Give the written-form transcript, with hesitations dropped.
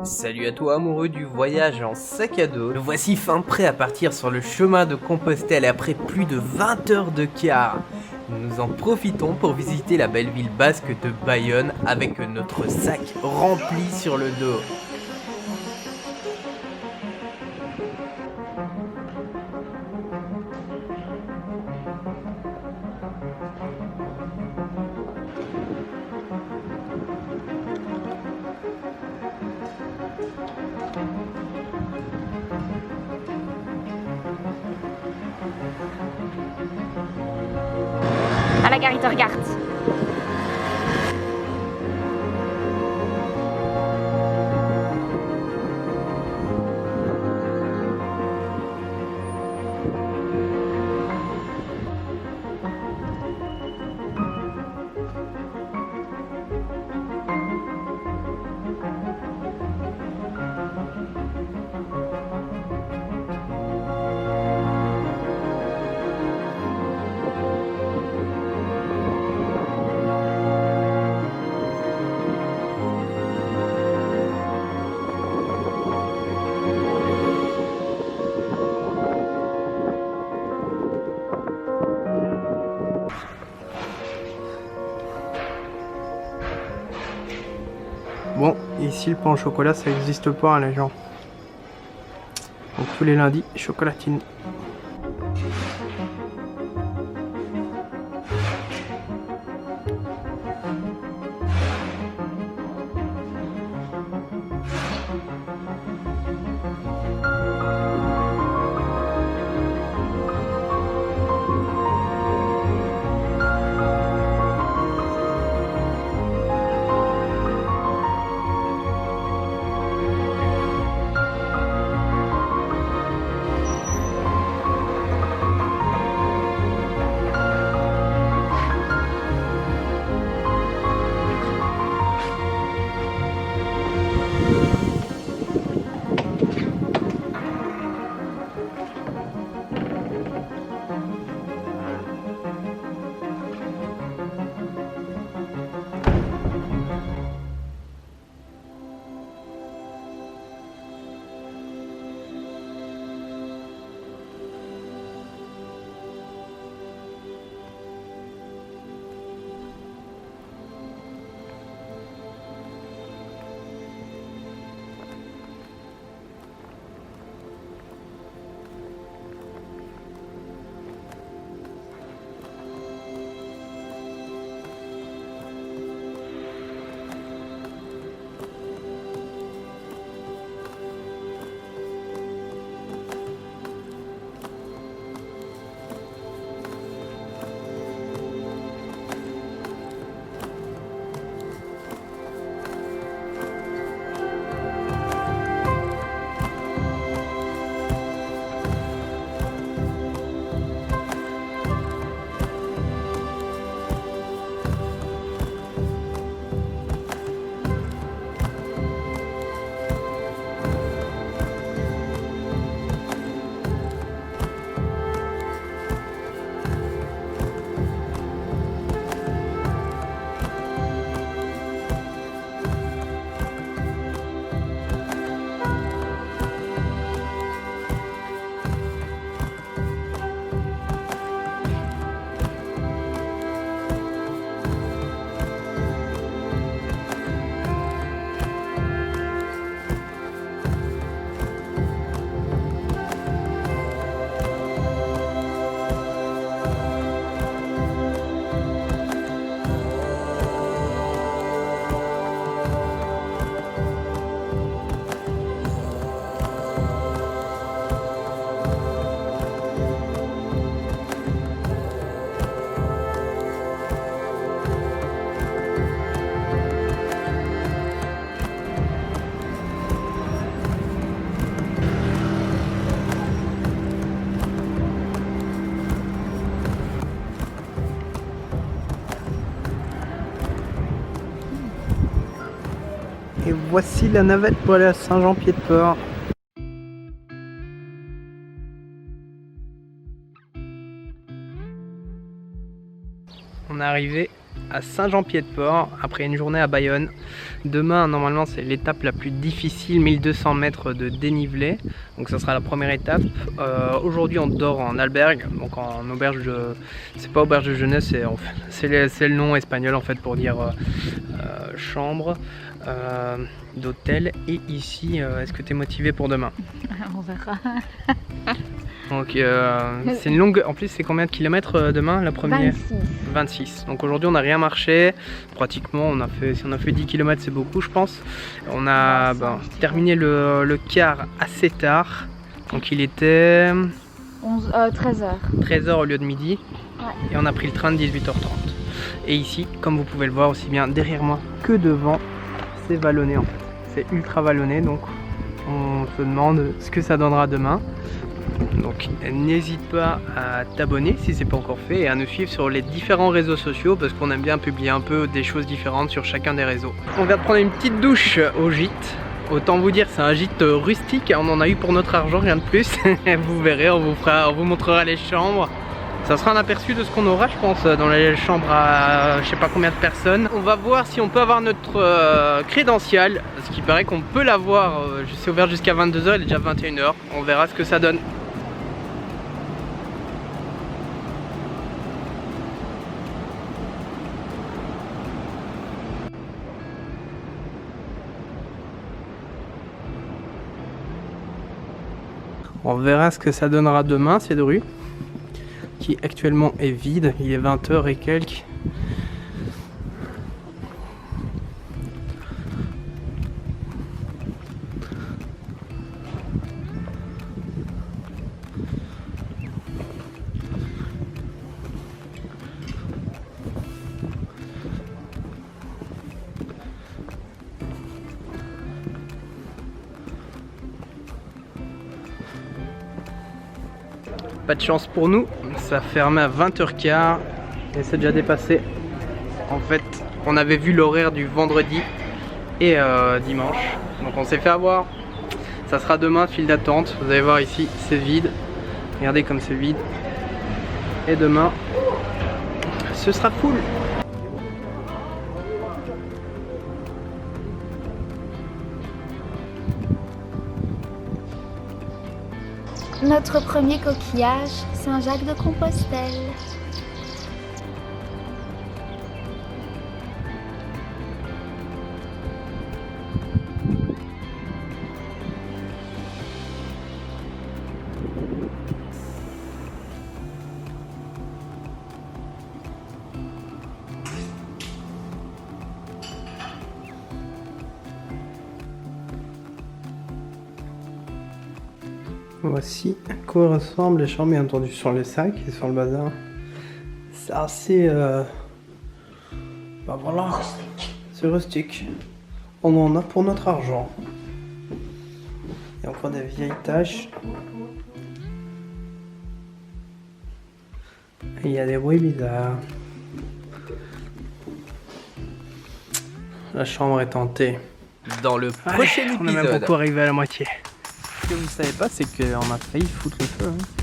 Salut à toi amoureux du voyage en sac à dos. Nous voici fin prêt à partir sur le chemin de Compostelle après plus de 20 heures de car. Nous en profitons pour visiter la belle ville basque de Bayonne avec notre sac rempli sur le dos. À la gare, il te regarde. Bon, ici le pain au chocolat ça n'existe pas hein, les gens. Donc tous les lundis, chocolatine. Et voici la navette pour aller à Saint-Jean-Pied-de-Port. On est arrivé à Saint-Jean-Pied-de-Port après une journée à Bayonne. Demain, normalement, c'est l'étape la plus difficile, 1200 mètres de dénivelé. Donc ça sera la première étape. Aujourd'hui, on dort en albergue, donc en auberge de... C'est pas auberge de jeunesse, c'est le nom espagnol en fait pour dire chambre d'hôtel. Et ici, est-ce que tu es motivé pour demain? On verra. Donc c'est une longue... En plus, c'est combien de kilomètres demain la première? 26. Donc aujourd'hui on n'a rien marché, pratiquement si on a fait 10 km c'est beaucoup je pense. On a terminé le quart assez tard, donc il était 13h. 13h au lieu de midi, et on a pris le train de 18h30. Et ici, comme vous pouvez le voir aussi bien derrière moi que devant, c'est vallonné en fait. C'est ultra vallonné, donc on se demande ce que ça donnera demain. Donc n'hésite pas à t'abonner si c'est pas encore fait et à nous suivre sur les différents réseaux sociaux parce qu'on aime bien publier un peu des choses différentes sur chacun des réseaux. On vient de prendre une petite douche au gîte. Autant vous dire c'est un gîte rustique, on en a eu pour notre argent, rien de plus. Vous verrez, on vous montrera les chambres. Ça sera un aperçu de ce qu'on aura je pense dans les chambres à je sais pas combien de personnes. On va voir si on peut avoir notre crédential, parce qu'il paraît qu'on peut l'avoir, c'est ouvert jusqu'à 22h, il est déjà 21h, on verra ce que ça donne. On verra ce que ça donnera demain, cette rue, qui actuellement est vide, il est 20h et quelques. Pas de chance pour nous, ça fermait à 20h15 et c'est déjà dépassé. En fait, on avait vu l'horaire du vendredi et dimanche, donc on s'est fait avoir. Ça sera demain, file d'attente. Vous allez voir ici, c'est vide. Regardez comme c'est vide. Et demain, ce sera full. Notre premier coquillage, Saint-Jacques-de-Compostelle. Voici à quoi ressemblent les chambres, bien entendu sur le sac et sur le bazar. C'est assez... bah voilà, c'est rustique. On en a pour notre argent. Il y a encore des vieilles taches. Et il y a des bruits bizarres. La chambre est tentée. Dans le prochain épisode. On est même beaucoup arrivé à la moitié. Ce que vous ne savez pas, c'est qu'on a failli foutre le feu. Hein.